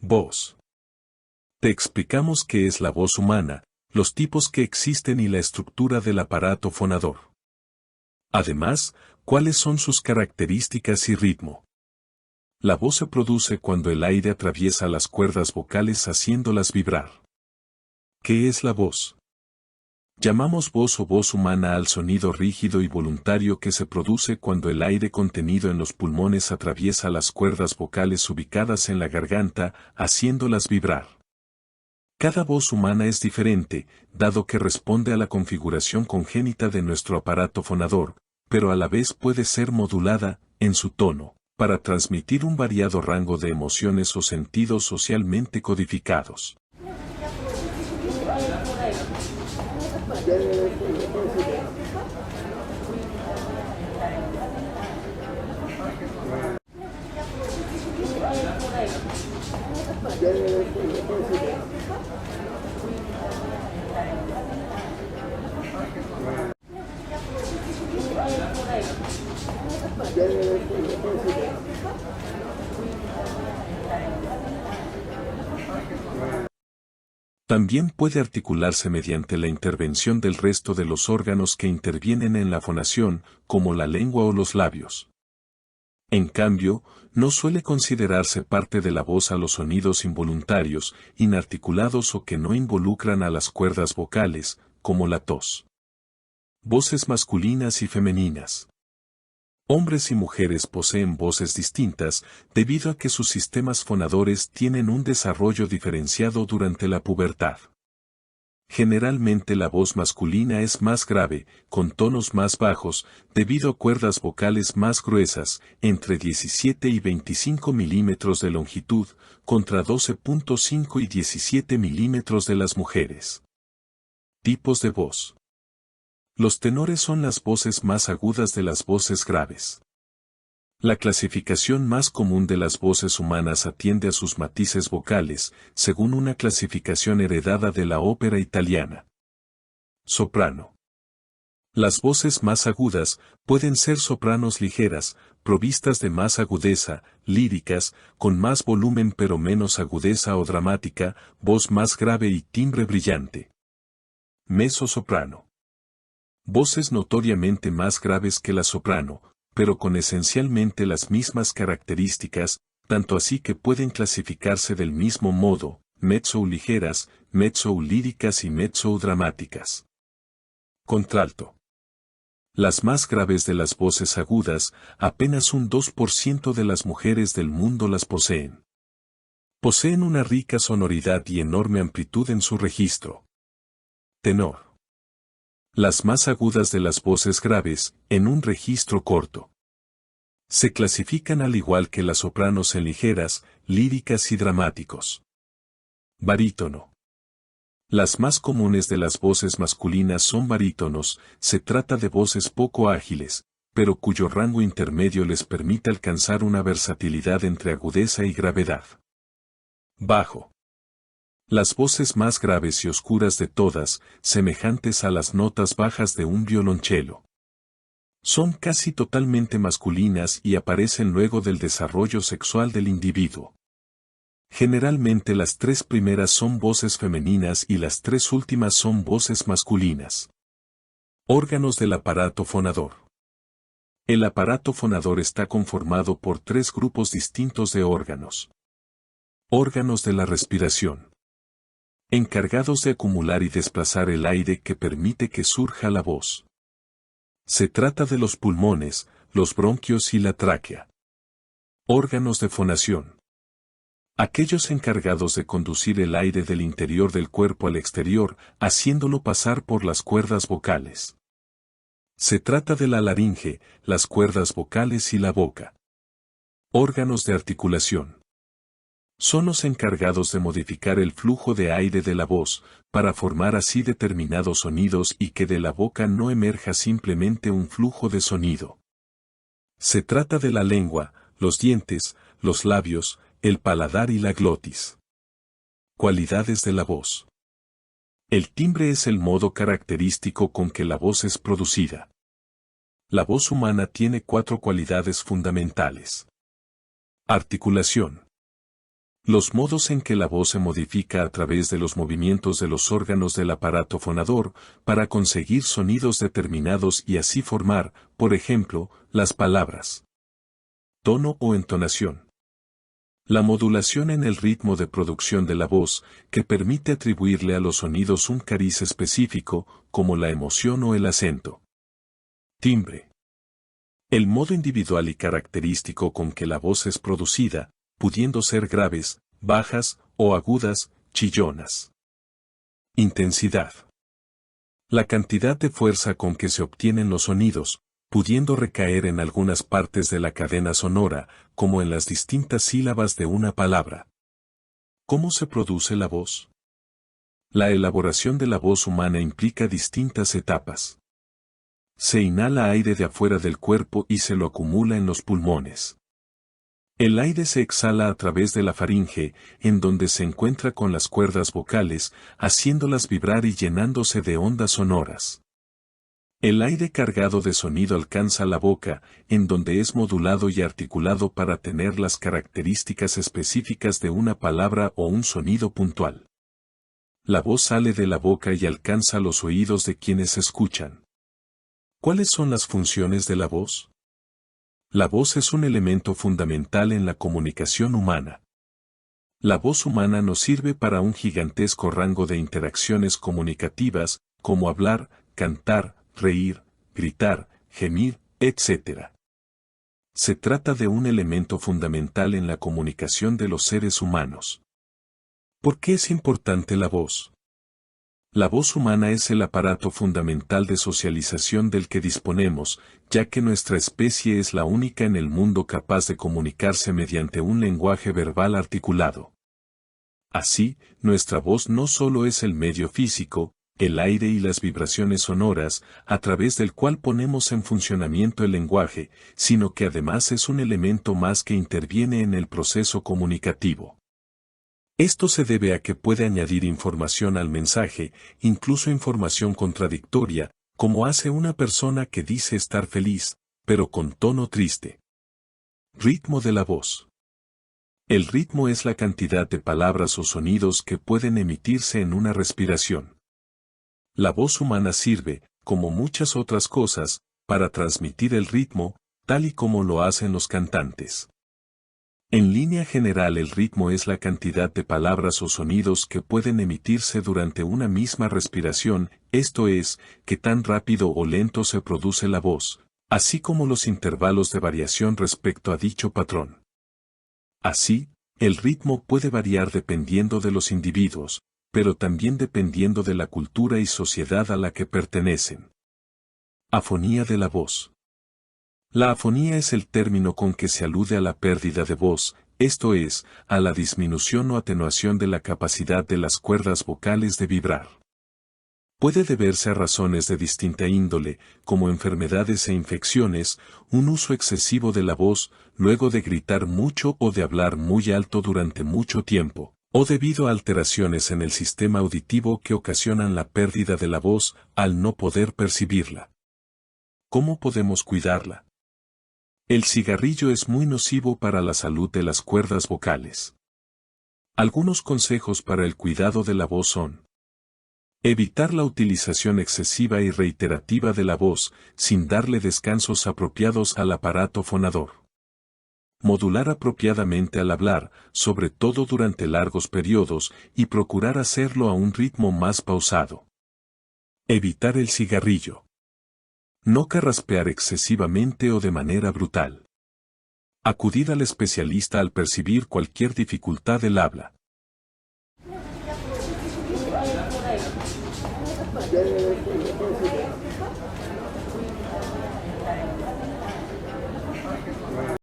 Voz. Te explicamos qué es la voz humana, los tipos que existen y la estructura del aparato fonador. Además, cuáles son sus características y ritmo. La voz se produce cuando el aire atraviesa las cuerdas vocales haciéndolas vibrar. ¿Qué es la voz? Llamamos voz o voz humana al sonido rígido y voluntario que se produce cuando el aire contenido en los pulmones atraviesa las cuerdas vocales ubicadas en la garganta, haciéndolas vibrar. Cada voz humana es diferente, dado que responde a la configuración congénita de nuestro aparato fonador, pero a la vez puede ser modulada, en su tono, para transmitir un variado rango de emociones o sentidos socialmente codificados. También puede articularse mediante la intervención del resto de los órganos que intervienen en la fonación, como la lengua o los labios. En cambio, no suele considerarse parte de la voz a los sonidos involuntarios, inarticulados o que no involucran a las cuerdas vocales, como la tos. Voces masculinas y femeninas. Hombres y mujeres poseen voces distintas debido a que sus sistemas fonadores tienen un desarrollo diferenciado durante la pubertad. Generalmente la voz masculina es más grave, con tonos más bajos, debido a cuerdas vocales más gruesas, entre 17 y 25 milímetros de longitud, contra 12.5 y 17 milímetros de las mujeres. Tipos de voz. Los tenores son las voces más agudas de las voces graves. La clasificación más común de las voces humanas atiende a sus matices vocales, según una clasificación heredada de la ópera italiana. Soprano. Las voces más agudas pueden ser sopranos ligeras, provistas de más agudeza, líricas, con más volumen pero menos agudeza o dramática, voz más grave y timbre brillante. Mezzosoprano. Voces notoriamente más graves que la soprano, pero con esencialmente las mismas características, tanto así que pueden clasificarse del mismo modo, mezzo ligeras, mezzo líricas y mezzo dramáticas. Contralto. Las más graves de las voces agudas, apenas un 2% de las mujeres del mundo las poseen. Poseen una rica sonoridad y enorme amplitud en su registro. Tenor. Las más agudas de las voces graves, en un registro corto. Se clasifican al igual que las sopranos en ligeras, líricas y dramáticos. Barítono. Las más comunes de las voces masculinas son barítonos, se trata de voces poco ágiles, pero cuyo rango intermedio les permite alcanzar una versatilidad entre agudeza y gravedad. Bajo. Las voces más graves y oscuras de todas, semejantes a las notas bajas de un violonchelo. Son casi totalmente masculinas y aparecen luego del desarrollo sexual del individuo. Generalmente las tres primeras son voces femeninas y las tres últimas son voces masculinas. Órganos del aparato fonador. El aparato fonador está conformado por tres grupos distintos de órganos. Órganos de la respiración. Encargados de acumular y desplazar el aire que permite que surja la voz. Se trata de los pulmones, los bronquios y la tráquea. Órganos de fonación. Aquellos encargados de conducir el aire del interior del cuerpo al exterior, haciéndolo pasar por las cuerdas vocales. Se trata de la laringe, las cuerdas vocales y la boca. Órganos de articulación. Son los encargados de modificar el flujo de aire de la voz, para formar así determinados sonidos y que de la boca no emerja simplemente un flujo de sonido. Se trata de la lengua, los dientes, los labios, el paladar y la glotis. Cualidades de la voz. El timbre es el modo característico con que la voz es producida. La voz humana tiene 4 cualidades fundamentales. Articulación. Los modos en que la voz se modifica a través de los movimientos de los órganos del aparato fonador para conseguir sonidos determinados y así formar, por ejemplo, las palabras. Tono o entonación. La modulación en el ritmo de producción de la voz, que permite atribuirle a los sonidos un cariz específico, como la emoción o el acento. Timbre. El modo individual y característico con que la voz es producida, pudiendo ser graves, bajas o agudas, chillonas. Intensidad. La cantidad de fuerza con que se obtienen los sonidos, pudiendo recaer en algunas partes de la cadena sonora, como en las distintas sílabas de una palabra. ¿Cómo se produce la voz? La elaboración de la voz humana implica distintas etapas. Se inhala aire de afuera del cuerpo y se lo acumula en los pulmones. El aire se exhala a través de la faringe, en donde se encuentra con las cuerdas vocales, haciéndolas vibrar y llenándose de ondas sonoras. El aire cargado de sonido alcanza la boca, en donde es modulado y articulado para tener las características específicas de una palabra o un sonido puntual. La voz sale de la boca y alcanza los oídos de quienes escuchan. ¿Cuáles son las funciones de la voz? La voz es un elemento fundamental en la comunicación humana. La voz humana nos sirve para un gigantesco rango de interacciones comunicativas, como hablar, cantar, reír, gritar, gemir, etc. Se trata de un elemento fundamental en la comunicación de los seres humanos. ¿Por qué es importante la voz? La voz humana es el aparato fundamental de socialización del que disponemos, ya que nuestra especie es la única en el mundo capaz de comunicarse mediante un lenguaje verbal articulado. Así, nuestra voz no solo es el medio físico, el aire y las vibraciones sonoras, a través del cual ponemos en funcionamiento el lenguaje, sino que además es un elemento más que interviene en el proceso comunicativo. Esto se debe a que puede añadir información al mensaje, incluso información contradictoria, como hace una persona que dice estar feliz, pero con tono triste. Ritmo de la voz. El ritmo es la cantidad de palabras o sonidos que pueden emitirse en una respiración. La voz humana sirve, como muchas otras cosas, para transmitir el ritmo, tal y como lo hacen los cantantes. En línea general, el ritmo es la cantidad de palabras o sonidos que pueden emitirse durante una misma respiración, esto es, que tan rápido o lento se produce la voz, así como los intervalos de variación respecto a dicho patrón. Así, el ritmo puede variar dependiendo de los individuos, pero también dependiendo de la cultura y sociedad a la que pertenecen. Afonía de la voz. La afonía es el término con que se alude a la pérdida de voz, esto es, a la disminución o atenuación de la capacidad de las cuerdas vocales de vibrar. Puede deberse a razones de distinta índole, como enfermedades e infecciones, un uso excesivo de la voz, luego de gritar mucho o de hablar muy alto durante mucho tiempo, o debido a alteraciones en el sistema auditivo que ocasionan la pérdida de la voz al no poder percibirla. ¿Cómo podemos cuidarla? El cigarrillo es muy nocivo para la salud de las cuerdas vocales. Algunos consejos para el cuidado de la voz son: evitar la utilización excesiva y reiterativa de la voz, sin darle descansos apropiados al aparato fonador. Modular apropiadamente al hablar, sobre todo durante largos periodos, y procurar hacerlo a un ritmo más pausado. Evitar el cigarrillo. No carraspear excesivamente o de manera brutal. Acudir al especialista al percibir cualquier dificultad del habla.